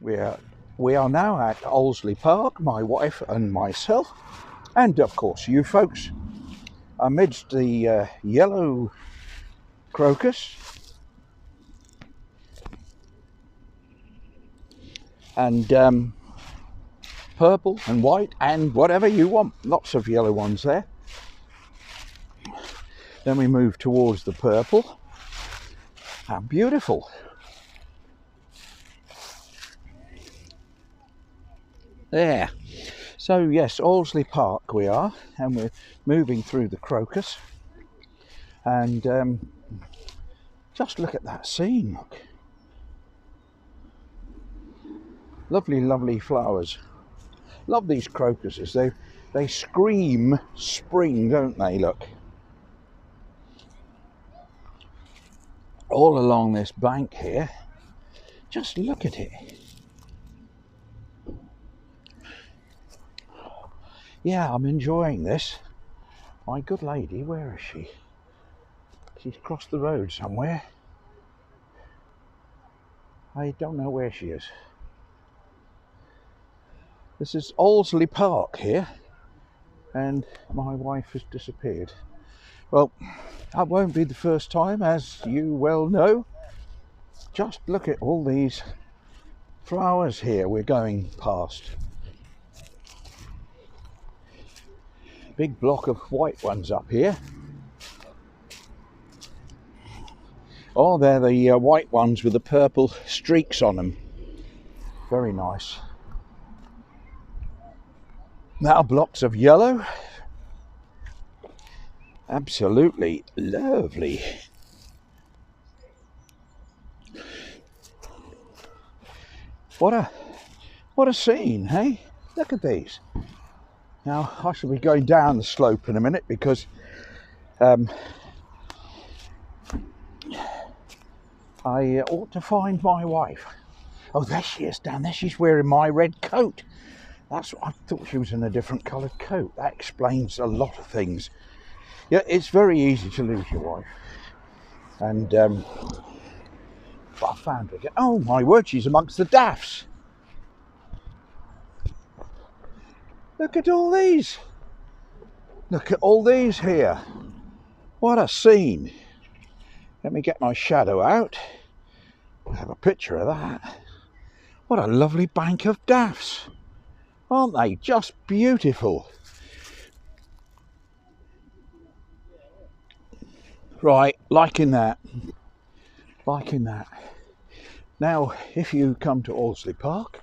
We are now at Allesley Park, my wife and myself, and of course you folks, amidst the yellow crocus and purple and white and whatever you want. Lots of yellow ones there. Then we move towards the purple. How beautiful. There. So yes, Allesley Park we are, and we're moving through the crocus. And just look at that scene, look. Lovely, lovely flowers. Love these crocuses. They scream spring, don't they? Look. All along this bank here. Just look at it. Yeah, I'm enjoying this. My good lady, where is she? She's crossed the road somewhere. I don't know where she is. This is Allesley Park here, and my wife has disappeared. Well, that won't be the first time, as you well know. Just look at all these flowers here we're going past. Big block of white ones up here. Oh, they're the white ones with the purple streaks on them. Very nice. Now blocks of yellow. Absolutely lovely. What a scene, hey? Look at these. Now I shall be going down the slope in a minute because I ought to find my wife. Oh, there she is down there. She's wearing my red coat. That's what I thought, she was in a different coloured coat. That explains a lot of things. Yeah, it's very easy to lose your wife. And I found her again. Oh my word, she's amongst the daffs. Look at all these. Look at all these here. What a scene. Let me get my shadow out. I'll have a picture of that. What a lovely bank of daffs. Aren't they just beautiful? Right, liking that. Liking that. Now, if you come to Allesley Park,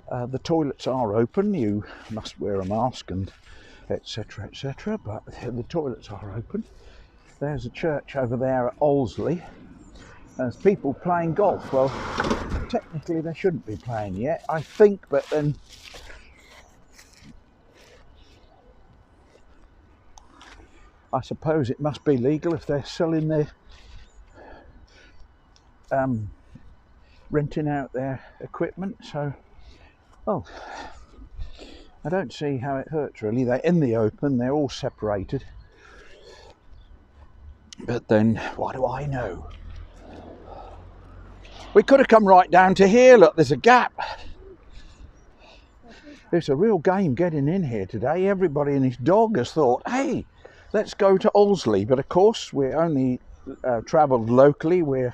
the toilets are open. You must wear a mask and etc, etc, but the toilets are open. There's a church over there at Allesley. There's people playing golf. Well, technically they shouldn't be playing yet, I think, but then I suppose it must be legal if they're selling their renting out their equipment. So, well, I don't see how it hurts really. They're in the open, they're all separated. But then, what do I know? We could have come right down to here. Look, there's a gap. It's a real game getting in here today. Everybody and his dog has thought, hey, let's go to Allesley. But of course, we're only travelled locally. We're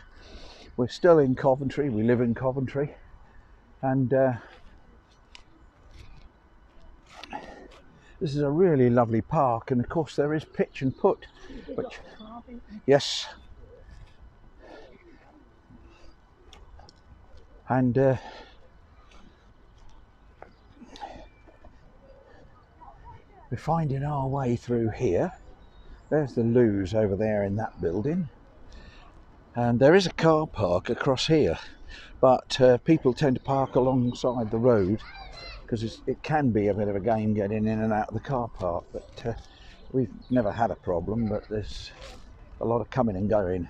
still in Coventry. We live in Coventry. And this is a really lovely park. And of course, there is pitch and putt. Which, yes. And we're finding our way through here. There's the loos over there in that building. And there is a car park across here. But people tend to park alongside the road because it can be a bit of a game getting in and out of the car park. But we've never had a problem, but there's a lot of coming and going.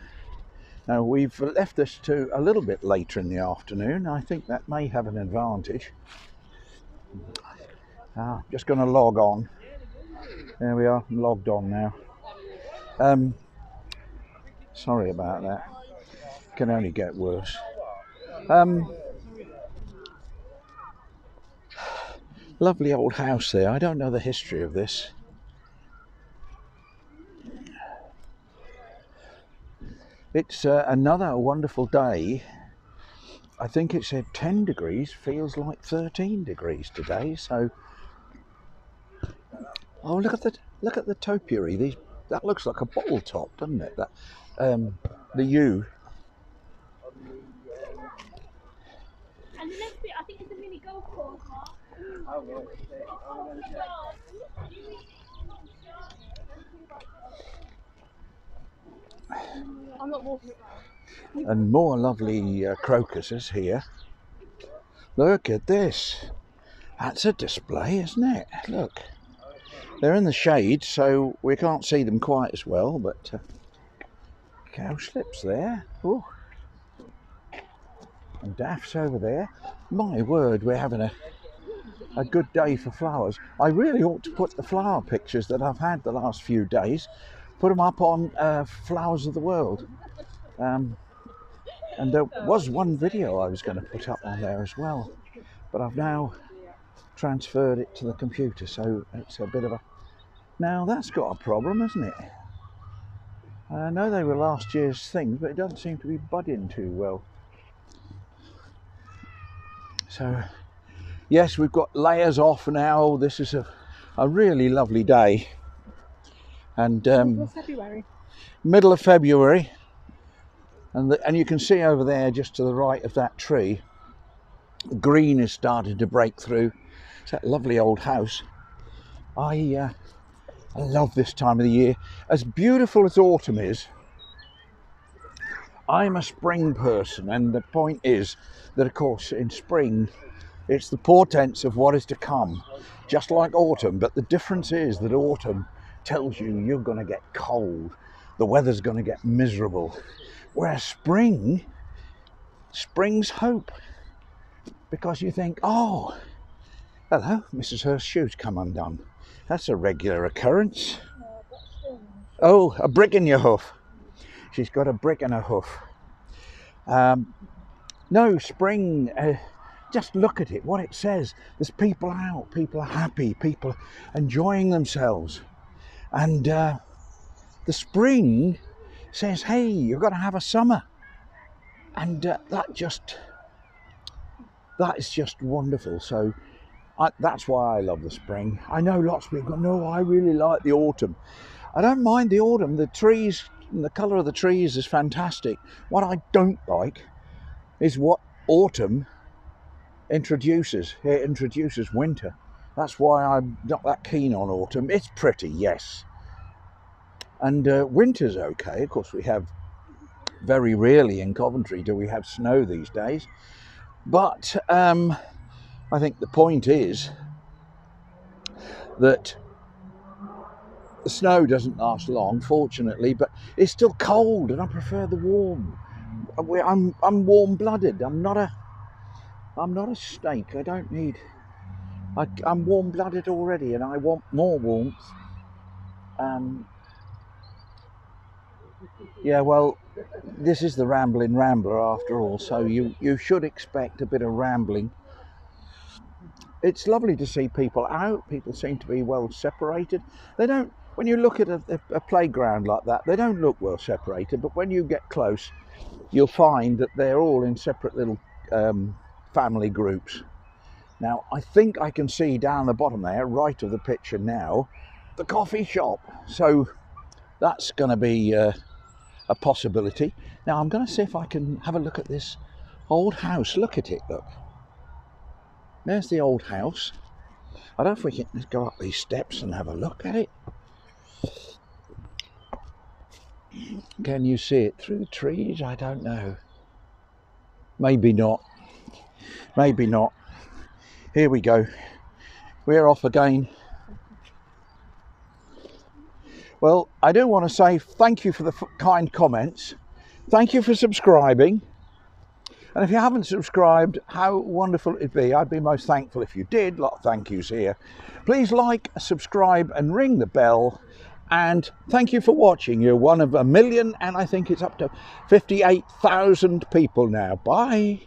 Now, we've left this to a little bit later in the afternoon. I think that may have an advantage. Just going to log on. There we are, I'm logged on now. Sorry about that. Can only get worse. Lovely old house there. I don't know the history of this. It's another wonderful day. I think it said 10 degrees, feels like 13 degrees today. So, oh, look at the topiary. That looks like a bottle top, doesn't it? That the U. And the next bit, I think, is a mini golf course. I'm not walking it round. And more lovely crocuses here. Look at this. That's a display, isn't it? Look. They're in the shade, so we can't see them quite as well, but cowslips there. Ooh. And daffs over there. My word, we're having a good day for flowers. I really ought to put the flower pictures that I've had the last few days, put them up on Flowers of the World. And there was one video I was going to put up on there as well, but I've now transferred it to the computer, so it's a bit of a... Now that's got a problem, hasn't it? I know they were last year's things, but it doesn't seem to be budding too well. So, yes, we've got layers off now. This is a really lovely day. And February. Middle of February. And you can see over there, just to the right of that tree, the green is starting to break through. It's that lovely old house. I love this time of the year. As beautiful as autumn is, I'm a spring person, and the point is that, of course, in spring, it's the portents of what is to come, just like autumn. But the difference is that autumn tells you you're going to get cold, the weather's going to get miserable. Whereas spring's hope, because you think, oh, hello, Mrs. Hurr's shoes come undone. That's a regular occurrence. Oh, a brick in your hoof. She's got a brick in her hoof. No, spring, just look at it, what it says. There's people out, people are happy, people enjoying themselves. And the spring says, hey, you've got to have a summer. And that is just wonderful. So that's why I love the spring. I know lots of people go, no, I really like the autumn. I don't mind the autumn. The trees, the colour of the trees is fantastic. What I don't like is what autumn introduces. It introduces winter. That's why I'm not that keen on autumn. It's pretty, yes. And winter's okay. Of course, we have, very rarely in Coventry do we have snow these days. But I think the point is that the snow doesn't last long, fortunately, but it's still cold, and I prefer the warm. I'm warm-blooded. I'm not a snake. I don't need... I'm warm-blooded already, and I want more warmth. Yeah, well, this is the Rambling Rambler after all, so you should expect a bit of rambling. It's lovely to see people out. People seem to be well separated. They don't, when you look at a playground like that, they don't look well separated, but when you get close, you'll find that they're all in separate little family groups. Now, I think I can see down the bottom there, right of the picture now, the coffee shop. So that's going to be a possibility. Now, I'm going to see if I can have a look at this old house. Look at it, look. There's the old house. I don't know if we can go up these steps and have a look at it. Can you see it through the trees? I don't know. Maybe not. Maybe not. Here we go. We're off again. Well, I do want to say thank you for the kind comments. Thank you for subscribing. And if you haven't subscribed, how wonderful it'd be. I'd be most thankful if you did. A lot of thank yous here. Please like, subscribe and ring the bell. And thank you for watching. You're one of 1 million, and I think it's up to 58,000 people now. Bye.